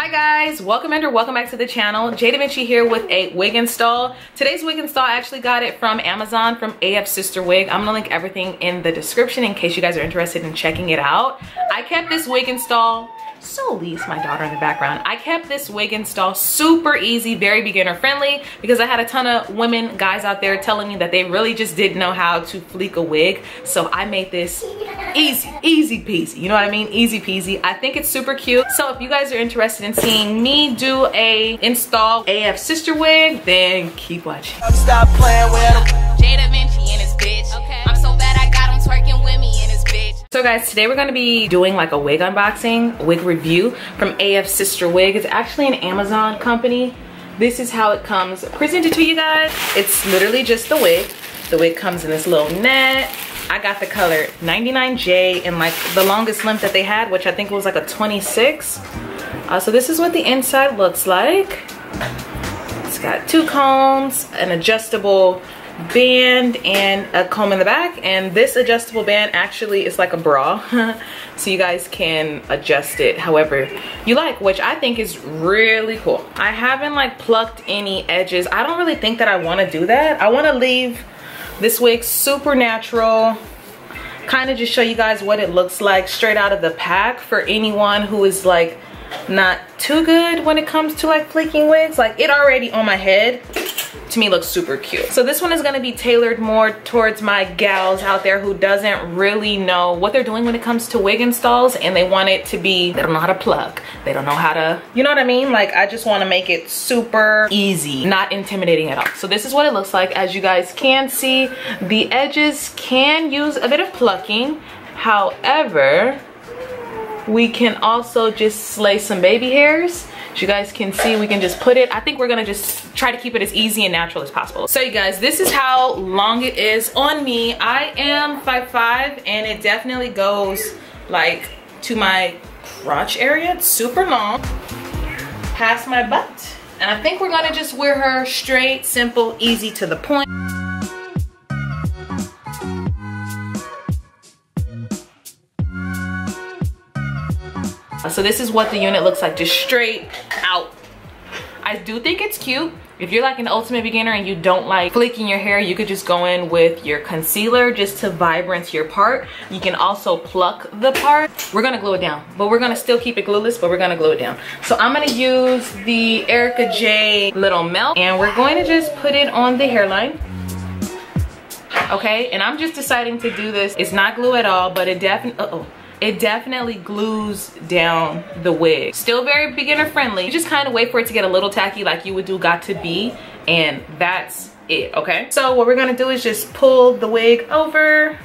Hi guys, welcome back to the channel. Jay Da Vinci here with a wig install. Today's wig install, I actually got it from Amazon from Afsisterwig. I'm gonna link everything in the description in case you guys are interested in checking it out. I kept this wig install, so Lee's my daughter in the background. I kept this wig install super easy, very beginner friendly, because I had a ton of women, guys out there telling me that they really just didn't know how to fleek a wig. So I made this easy peasy, you know what I mean? Easy peasy. I think it's super cute. So if you guys are interested in seeing me do a install Afsisterwig, then keep watching. Stop playing with him. Jay Da Vinci and his bitch. Okay. I'm so bad I got him twerking with me and his bitch. So guys, today we're gonna be doing like a wig unboxing, wig review from Afsisterwig. It's actually an Amazon company. This is how it comes presented to you guys. It's literally just the wig. The wig comes in this little net. I got the color 99J in like the longest length that they had, which I think was like a 26. So this is what the inside looks like. It's got two combs, an adjustable band, and a comb in the back. And this adjustable band actually is like a bra. So you guys can adjust it however you like, which I think is really cool. I haven't like plucked any edges. I don't really think that I want to do that. I want to leave this wig super natural, kind of just show you guys what it looks like straight out of the pack for anyone who is like not too good when it comes to like fleeking wigs. Like it already on my head to me looks super cute. So this one is going to be tailored more towards my gals out there who doesn't really know what they're doing when it comes to wig installs, and they want it to be, they don't know how to plug, they don't know how to, you know what I mean? Like I just want to make it super easy, not intimidating at all. So this is what it looks like. As you guys can see, the edges can use a bit of plucking. However, we can also just slay some baby hairs. As you guys can see, we can just put it, I think we're gonna just try to keep it as easy and natural as possible. So you guys, this is how long it is on me. I am 5'5", and it definitely goes like to my crotch area. It's super long, past my butt. And I think we're gonna just wear her straight, simple, easy, to the point. So this is what the unit looks like, just straight out. I do think it's cute. If you're like an ultimate beginner and you don't like fleeking your hair, you could just go in with your concealer just to vibrance your part. You can also pluck the part. We're gonna glue it down, but we're gonna still keep it glueless, but we're gonna glue it down. So I'm gonna use the Erica J Little Melt, and we're going to just put it on the hairline. Okay, and I'm just deciding to do this. It's not glue at all, but it definitely, it definitely glues down the wig. Still very beginner friendly. You just kind of wait for it to get a little tacky like you would do Got To Be, and that's it, okay? So what we're gonna do is just pull the wig over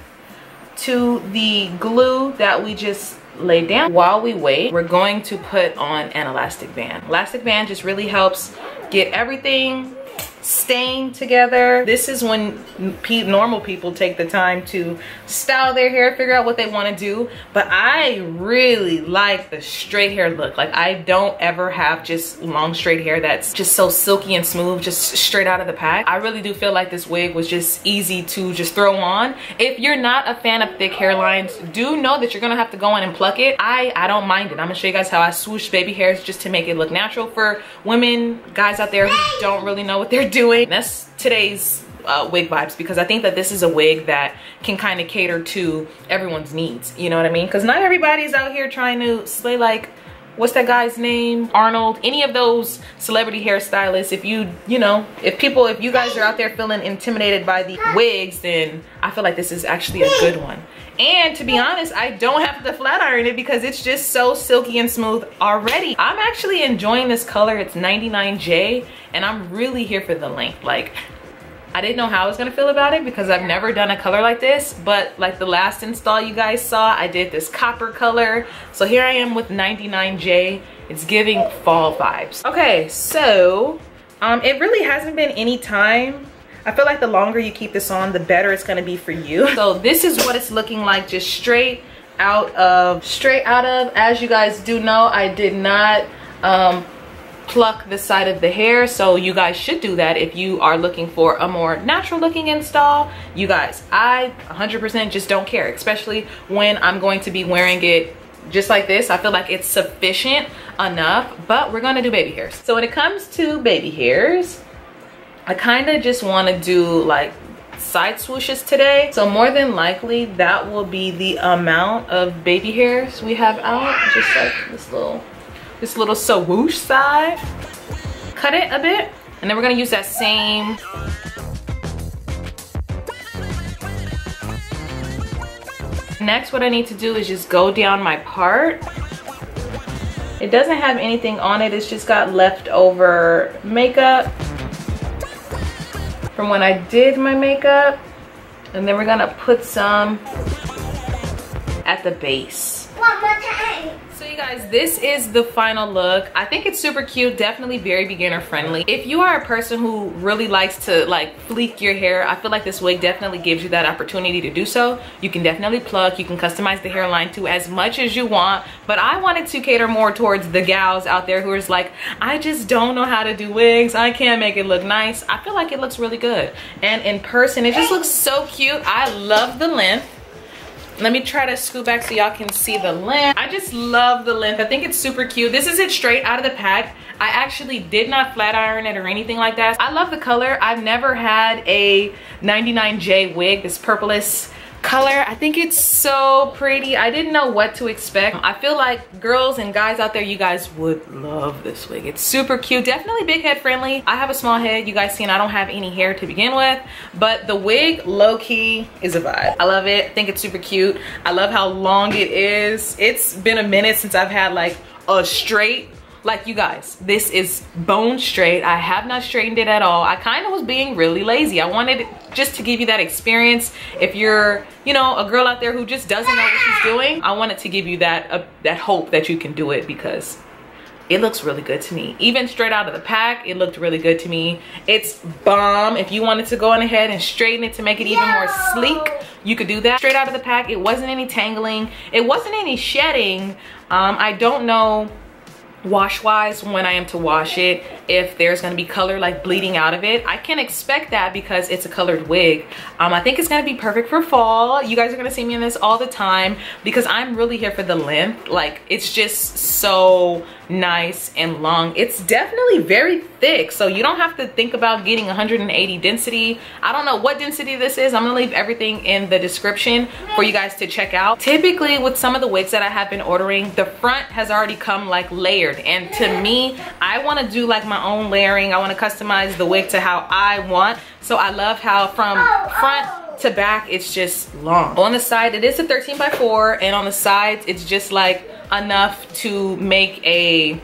to the glue that we just laid down. While we wait, we're going to put on an elastic band. Elastic band just really helps get everything staying together. This is when normal people take the time to style their hair, figure out what they want to do. But I really like the straight hair look. Like I don't ever have just long straight hair that's just so silky and smooth, just straight out of the pack. I really do feel like this wig was just easy to just throw on. If you're not a fan of thick hairlines, do know that you're gonna have to go in and pluck it. I don't mind it. I'm gonna show you guys how I swoosh baby hairs just to make it look natural for women, guys out there who don't really know what they're doing. That's today's wig vibes, because I think that this is a wig that can kind of cater to everyone's needs, you know what I mean? Because not everybody's out here trying to slay like, what's that guy's name? Arnold, any of those celebrity hairstylists. If if you guys are out there feeling intimidated by the wigs, then I feel like this is actually a good one. And to be honest, I don't have to flat iron it because it's just so silky and smooth already. I'm actually enjoying this color. It's 99J, and I'm really here for the length. Like, I didn't know how I was gonna feel about it because I've never done a color like this, but like the last install you guys saw, I did this copper color. So here I am with 99J. It's giving fall vibes. Okay, so it really hasn't been any time. I feel like the longer you keep this on, the better it's gonna be for you. So this is what it's looking like, just straight out of. As you guys do know, I did not pluck the side of the hair, so you guys should do that if you are looking for a more natural looking install. You guys, I 100% just don't care, especially when I'm going to be wearing it just like this. I feel like it's sufficient enough, but we're gonna do baby hairs. So when it comes to baby hairs, I kind of just want to do like side swooshes today. So more than likely that will be the amount of baby hairs we have out, just like this little swoosh side. Cut it a bit, and then we're gonna use that same next. What I need to do is just go down my part. It doesn't have anything on it, it's just got leftover makeup from when I did my makeup, and then we're gonna put some at the base. One more time. So you guys, this is the final look. I think it's super cute, definitely very beginner friendly. If you are a person who really likes to like fleek your hair, I feel like this wig definitely gives you that opportunity to do so. You can definitely pluck, you can customize the hairline to as much as you want, but I wanted to cater more towards the gals out there who is like, I just don't know how to do wigs, I can't make it look nice. I feel like it looks really good, and in person it just looks so cute. I love the length. Let me try to scoot back so y'all can see the length. I just love the length. I think it's super cute. This is it straight out of the pack. I actually did not flat iron it or anything like that. I love the color. I've never had a 99J wig, this purplish color. I think it's so pretty. I didn't know what to expect. I feel like girls and guys out there, you guys would love this wig. It's super cute, definitely big head friendly. I have a small head, you guys seen I don't have any hair to begin with, but the wig low-key is a vibe. I love it. I think it's super cute. I love how long it is. It's been a minute since I've had like a straight, like you guys, this is bone straight. I have not straightened it at all. I kind of was being really lazy. I wanted just to give you that experience. If you're, you know, a girl out there who just doesn't know what she's doing, I wanted to give you that that hope that you can do it, because it looks really good to me. Even straight out of the pack, it looked really good to me. It's bomb. If you wanted to go on ahead and straighten it to make it even more sleek, you could do that. Straight out of the pack, it wasn't any tangling. It wasn't any shedding. I don't know wash wise when I am to wash it if there's going to be color like bleeding out of it. I can expect that because it's a colored wig. I think it's going to be perfect for fall. You guys are going to see me in this all the time because I'm really here for the length. Like, it's just so nice and long. It's definitely very thick, so you don't have to think about getting 180 density. I don't know what density this is. I'm gonna leave everything in the description for you guys to check out. Typically with some of the wigs that I have been ordering, the front has already come like layered, and to me, I want to do like my own layering. I want to customize the wig to how I want. So I love how from front to back it's just long. On the side it is a 13x4, and on the sides it's just like enough to make a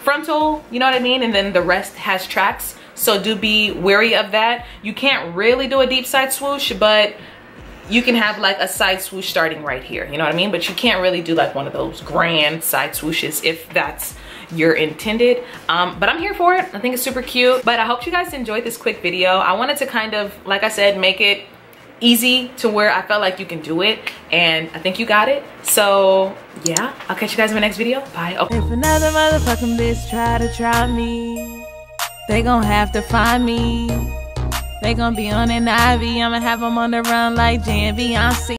frontal, you know what I mean, and then the rest has tracks, so do be wary of that. You can't really do a deep side swoosh, but you can have like a side swoosh starting right here, you know what I mean, but you can't really do like one of those grand side swooshes if that's your intended. But I'm here for it. I think it's super cute. But I hope you guys enjoyed this quick video. I wanted to kind of, like I said, make it easy to where I felt like you can do it, and I think you got it. So yeah, I'll catch you guys in my next video. Bye. Okay. If another motherfucking bitch try me, they gon' have to find me. They gon' be on an IV. I'ma have them on the run like Jay and Beyonce.